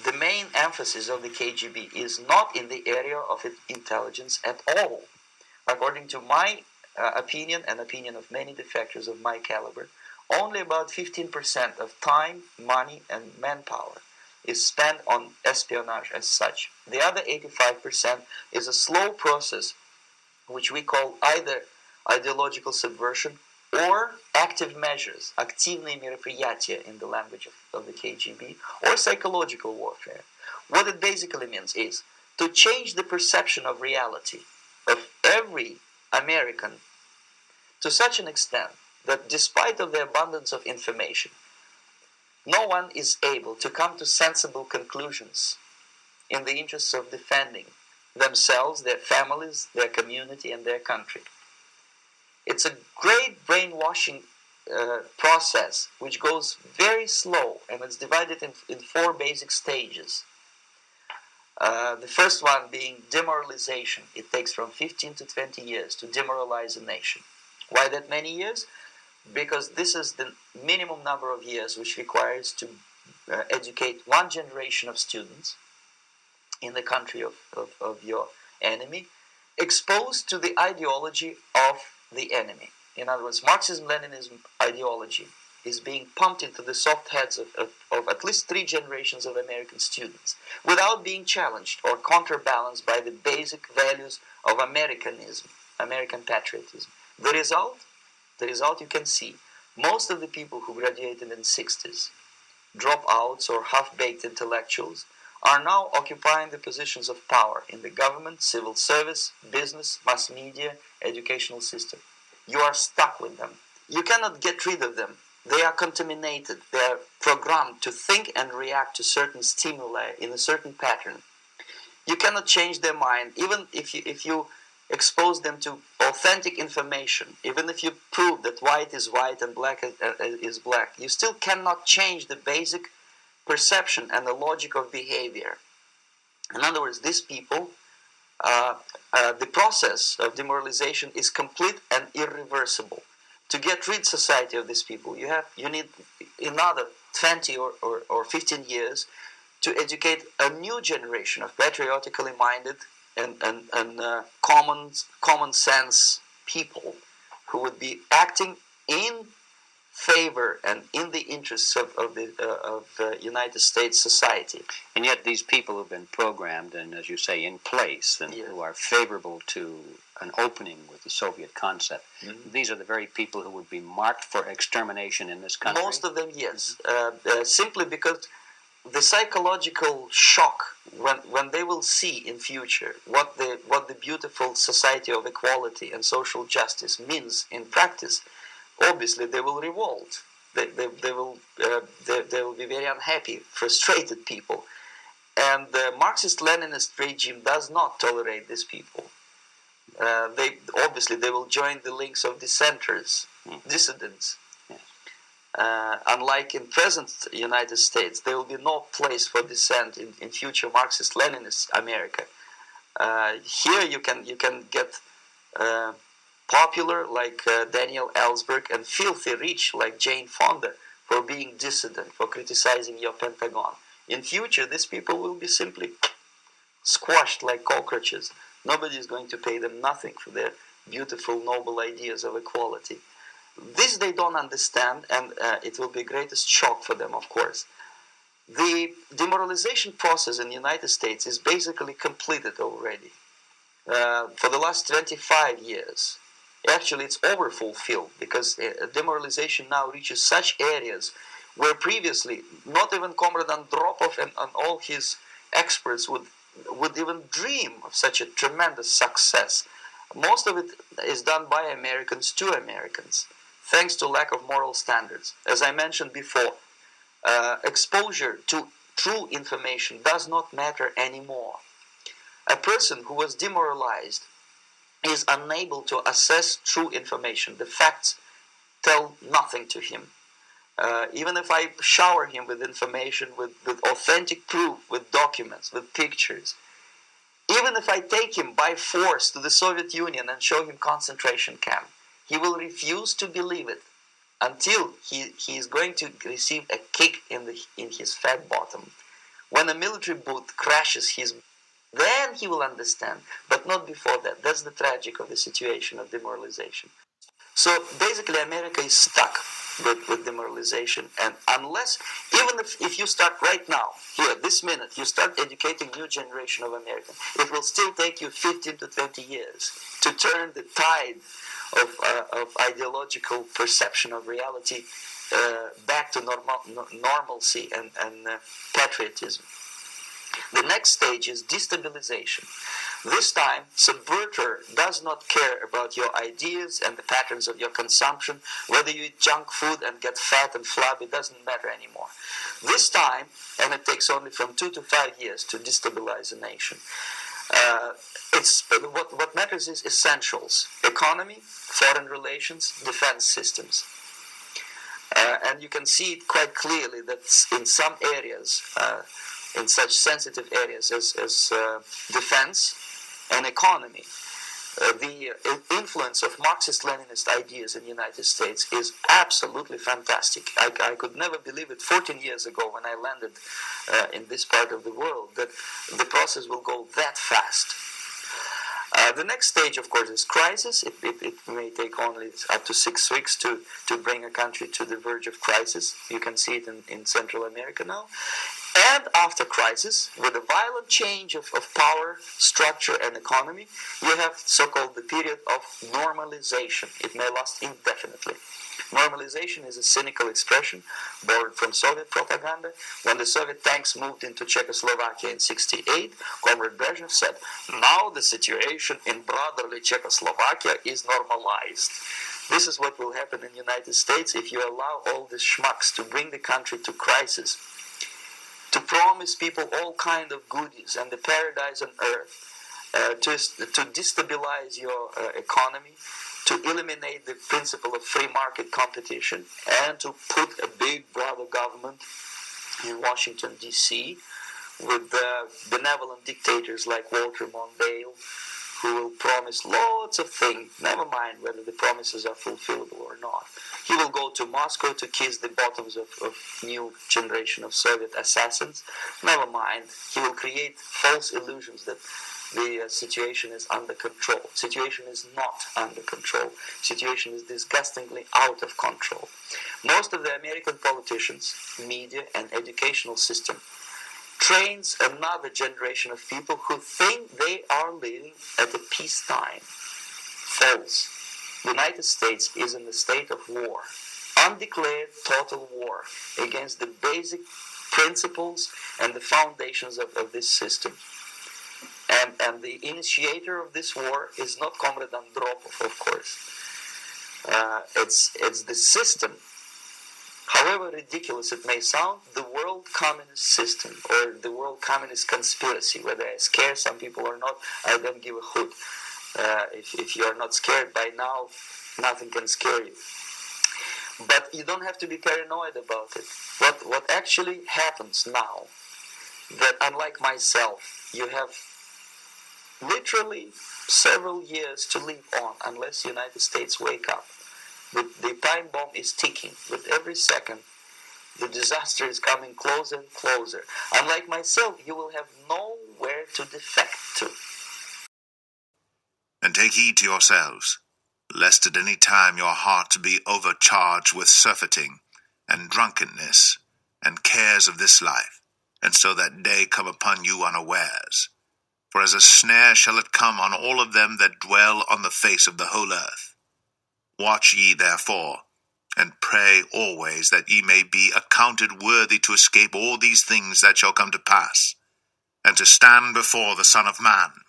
the main emphasis of the KGB is not in the area of intelligence at all. According to my opinion and opinion of many defectors of my caliber, only about 15% of time, money, and manpower is spent on espionage as such. The other 85% is a slow process which we call either ideological subversion or active measures, активные мероприятия in the language of the KGB, or psychological warfare. What it basically means is to change the perception of reality of every American to such an extent that despite of the abundance of information, no one is able to come to sensible conclusions in the interests of defending themselves, their families, their community, and their country. It's a great brainwashing process which goes very slow, and it's divided in 4 basic stages. The first one being demoralization. It takes from 15 to 20 years to demoralize a nation. Why that many years? Because this is the minimum number of years which requires to educate one generation of students in the country of your enemy, exposed to the ideology of the enemy. In other words, Marxism-Leninism ideology is being pumped into the soft heads of at least 3 generations of American students without being challenged or counterbalanced by the basic values of Americanism, American patriotism. The result you can see. Most of the people who graduated in the 60s, dropouts or half-baked intellectuals, are now occupying the positions of power in the government, civil service, business, mass media, educational system. You are stuck with them. You cannot get rid of them. They are contaminated. They are programmed to think and react to certain stimuli in a certain pattern. You cannot change their mind, even if you expose them to authentic information, even if you prove that white is white and black is black. You still cannot change the basic perception and the logic of behavior. In other words, these people, the process of demoralization is complete and irreversible. To get rid society of these people, you need another 20 or 15 years to educate a new generation of patriotically minded and common sense people who would be acting in favor and in the interests of the United States society. And yet these people have been programmed and, as you say, in place, and who are favorable to an opening with the Soviet concept. Mm-hmm. These are the very people who would be marked for extermination in this country? Most of them, yes. Simply because the psychological shock when they will see in future what the beautiful society of equality and social justice means in practice, obviously they will revolt. They will be very unhappy, frustrated people, and the Marxist-Leninist regime does not tolerate these people. They will join the links of dissenters, dissidents. Unlike in present United States, there will be no place for dissent in future Marxist-Leninist America. Here you can get popular like Daniel Ellsberg and filthy rich like Jane Fonda for being dissident, for criticizing your Pentagon. In future, these people will be simply squashed like cockroaches. Nobody is going to pay them nothing for their beautiful, noble ideas of equality. This they don't understand, and it will be the greatest shock for them, of course. The demoralization process in the United States is basically completed already. For the last 25 years. Actually, it's overfulfilled, because demoralization now reaches such areas where previously not even Comrade Andropov and all his experts would even dream of such a tremendous success. Most of it is done by Americans to Americans, thanks to lack of moral standards. As I mentioned before, exposure to true information does not matter anymore. A person who was demoralized is unable to assess true information. The facts tell nothing to him. Even if I shower him with information, with authentic proof, with documents, with pictures, even if I take him by force to the Soviet Union and show him concentration camp, he will refuse to believe it until he is going to receive a kick in his fat bottom, When a military boot crashes his, then he will understand, but not before that. That's the tragic of the situation of demoralization. So basically, America is stuck with demoralization, and unless, even if you start right now, here, this minute, you start educating new generation of Americans, it will still take you 15 to 20 years to turn the tide of ideological perception of reality back to normalcy and patriotism. The next stage is destabilization. This time, subverter does not care about your ideas and the patterns of your consumption. Whether you eat junk food and get fat and flabby, doesn't matter anymore. This time, and it takes only from 2 to 5 years to destabilize a nation, what matters is essentials: economy, foreign relations, defense systems. And you can see it quite clearly that in some areas, in such sensitive areas as defense and economy, the influence of Marxist-Leninist ideas in the United States is absolutely fantastic. I could never believe it 14 years ago when I landed in this part of the world, that the process will go that fast. The next stage, of course, is crisis. It may take only up to 6 weeks to bring a country to the verge of crisis. You can see it in Central America now. And after crisis, with a violent change of power, structure, and economy, you have so-called the period of normalization. It may last indefinitely. Normalization is a cynical expression borrowed from Soviet propaganda. When the Soviet tanks moved into Czechoslovakia in '68, Comrade Brezhnev said, "Now the situation in brotherly Czechoslovakia is normalized." This is what will happen in the United States if you allow all these schmucks to bring the country to crisis, to promise people all kind of goodies and the paradise on earth, to destabilize your economy, to eliminate the principle of free market competition, and to put a big brother government in Washington, D.C., with benevolent dictators like Walter Mondale, who will promise lots of things, never mind whether the promises are fulfillable or not. He will go to Moscow to kiss the bottoms of new generation of Soviet assassins, never mind. He will create false illusions that the situation is under control. Situation is not under control. Situation is disgustingly out of control. Most of the American politicians, media, and educational system trains another generation of people who think they are living at a peacetime. False. The United States is in a state of war, undeclared total war against the basic principles and the foundations of this system. And the initiator of this war is not Comrade Andropov, of course. It's the system. However ridiculous it may sound, the world communist system or the world communist conspiracy, whether I scare some people or not, I don't give a hoot. If you are not scared by now, nothing can scare you. But you don't have to be paranoid about it. What actually happens now, that unlike myself, you have literally several years to live on unless the United States wake up. The time bomb is ticking. With every second, the disaster is coming closer and closer. Unlike myself, you will have nowhere to defect to. And take heed to yourselves, lest at any time your heart be overcharged with surfeiting, and drunkenness, and cares of this life, and so that day come upon you unawares. For as a snare shall it come on all of them that dwell on the face of the whole earth. Watch ye therefore, and pray always that ye may be accounted worthy to escape all these things that shall come to pass, and to stand before the Son of Man.